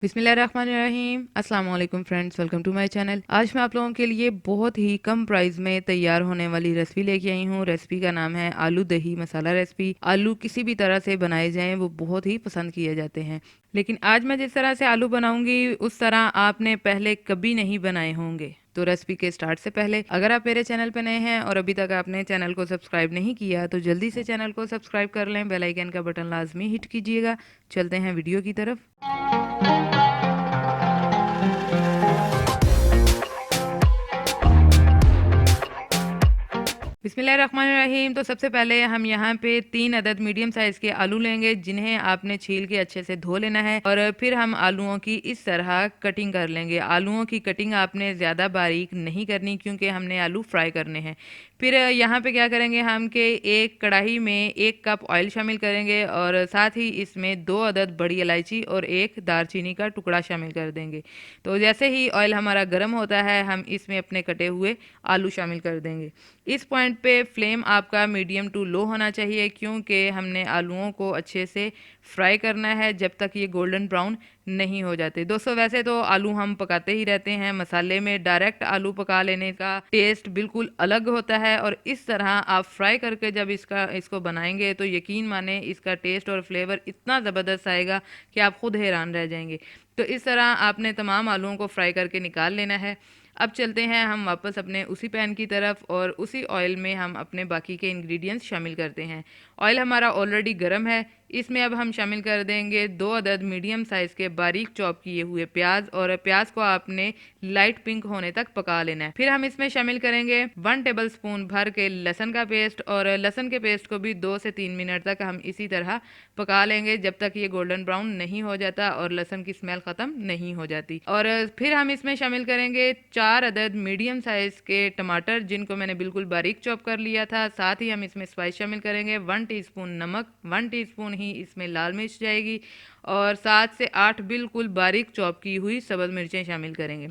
बिस्मिल्लाहिर्रहमानिर्रहीम। अस्सलाम वालेकुम friends, welcome to my channel. आज मैं आप लोगों के लिए बहुत ही कम प्राइस में तैयार होने वाली रेसिपी लेके आई हूँ। रेसिपी का नाम है आलू दही मसाला रेसिपी। आलू किसी भी तरह से बनाए जाएं वो बहुत ही पसंद किए जाते हैं, लेकिन आज मैं जिस तरह से आलू बनाऊंगी उस तरह आपने पहले कभी नहीं बनाए होंगे। तो रेसिपी के स्टार्ट से पहले अगर आप मेरे चैनल पर नए हैं और अभी तक आपने चैनल को सब्सक्राइब नहीं किया तो जल्दी से चैनल को सब्सक्राइब कर लें, बेल आइकन का बटन लाजमी हिट कीजिएगा। चलते हैं वीडियो की तरफ। बिस्मिल्लाहिर्रहमानिर्रहीम। तो सबसे पहले हम यहाँ पे 3 अदद मीडियम साइज़ के आलू लेंगे, जिन्हें आपने छील के अच्छे से धो लेना है और फिर हम आलूओं की इस तरह कटिंग कर लेंगे। आलूओं की कटिंग आपने ज़्यादा बारीक नहीं करनी क्योंकि हमने आलू फ्राई करने हैं। फिर यहाँ पे क्या करेंगे हम कि एक कढ़ाई में 1 कप ऑयल शामिल करेंगे और साथ ही इसमें 2 अदद बड़ी इलायची और एक दालचीनी का टुकड़ा शामिल कर देंगे। तो जैसे ही ऑयल हमारा गर्म होता है हम इसमें अपने कटे हुए आलू शामिल कर देंगे। इस पॉइंट पे फ्लेम आपका मीडियम टू लो होना चाहिए क्योंकि हमने आलूओं को अच्छे से फ्राई करना है जब तक ये गोल्डन ब्राउन नहीं हो जाते। दोस्तों वैसे तो आलू हम पकाते ही रहते हैं, मसाले में डायरेक्ट आलू पका लेने का टेस्ट बिल्कुल अलग होता है और इस तरह आप फ्राई करके जब इसको बनाएंगे तो यकीन माने इसका टेस्ट और फ्लेवर इतना ज़बरदस्त आएगा कि आप खुद हैरान रह जाएंगे। तो इस तरह आपने तमाम आलूओं को फ्राई करके निकाल लेना है। अब चलते हैं हम वापस अपने उसी पैन की तरफ और उसी ऑयल में हम अपने बाकी के इंग्रेडिएंट्स शामिल करते हैं। ऑयल हमारा ऑलरेडी गर्म है, इसमें अब हम शामिल कर देंगे 2 अदद मीडियम साइज़ के बारीक चॉप किए हुए प्याज और प्याज को आपने लाइट पिंक होने तक पका लेना है। फिर हम इसमें शामिल करेंगे 1 टेबल स्पून भर के लहसुन का पेस्ट और लहसुन के पेस्ट को भी 2 से 3 मिनट तक हम इसी तरह पका लेंगे जब तक ये गोल्डन ब्राउन नहीं हो जाता और लहसुन की स्मेल ख़त्म नहीं हो जाती। और फिर हम इसमें शामिल करेंगे 4 अदद मीडियम साइज़ के टमाटर, जिनको मैंने बिल्कुल बारीक चॉप कर लिया था। साथ ही हम इसमें स्पाइस शामिल करेंगे 1 टीस्पून नमक, 1 टीस्पून ही इसमें लाल मिर्च जाएगी और 7 से 8 बिल्कुल बारीक चॉप की हुई सब्ज़ मिर्चें शामिल करेंगे।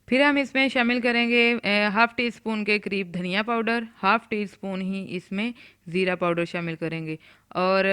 फिर हम इसमें शामिल करेंगे हाफ़ टी स्पून के करीब धनिया पाउडर, हाफ़ टी स्पून ही इसमें ज़ीरा पाउडर शामिल करेंगे और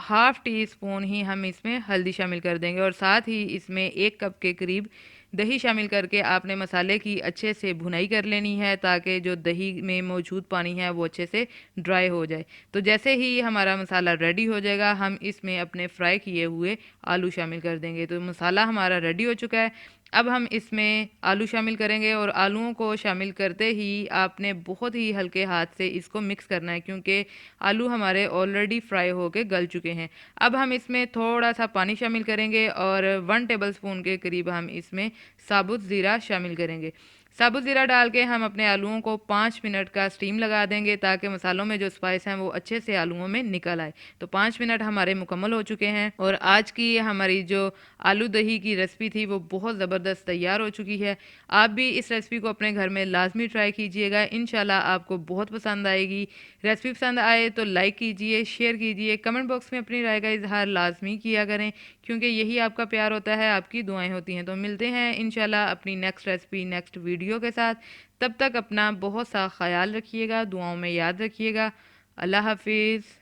हाफ़ टी स्पून ही हम इसमें हल्दी शामिल कर देंगे और साथ ही इसमें 1 कप के करीब दही शामिल करके आपने मसाले की अच्छे से भुनाई कर लेनी है ताकि जो दही में मौजूद पानी है वो अच्छे से ड्राई हो जाए। तो जैसे ही हमारा मसाला रेडी हो जाएगा हम इसमें अपने फ्राई किए हुए आलू शामिल कर देंगे। तो मसाला हमारा रेडी हो चुका है। अब हम इसमें आलू शामिल करेंगे और आलूओं को शामिल करते ही आपने बहुत ही हल्के हाथ से इसको मिक्स करना है क्योंकि आलू हमारे ऑलरेडी फ्राई होके गल चुके हैं। अब हम इसमें थोड़ा सा पानी शामिल करेंगे और 1 टेबल स्पून के करीब हम इसमें साबुत ज़ीरा शामिल करेंगे। साबुत ज़ीरा डाल के हम अपने आलूओं को 5 मिनट का स्टीम लगा देंगे ताकि मसालों में जो स्पाइस हैं वो अच्छे से आलूओं में निकल आए। तो 5 मिनट हमारे मुकम्मल हो चुके हैं और आज की हमारी जो आलू दही की रेसिपी थी वो बहुत ज़बरदस्त तैयार हो चुकी है। आप भी इस रेसिपी को अपने घर में लाजमी ट्राई कीजिएगा, इंशाल्लाह आपको बहुत पसंद आएगी। रेसिपी पसंद आए तो लाइक कीजिए, शेयर कीजिए, कमेंट बॉक्स में अपनी राय का इजहार लाजमी किया करें क्योंकि यही आपका प्यार होता है, आपकी दुआएं होती हैं। तो मिलते हैं इंशाल्लाह अपनी नेक्स्ट रेसिपी नेक्स्ट वीडियो के साथ। तब तक अपना बहुत सा ख्याल रखिएगा, दुआओं में याद रखिएगा। अल्लाह हाफिज़।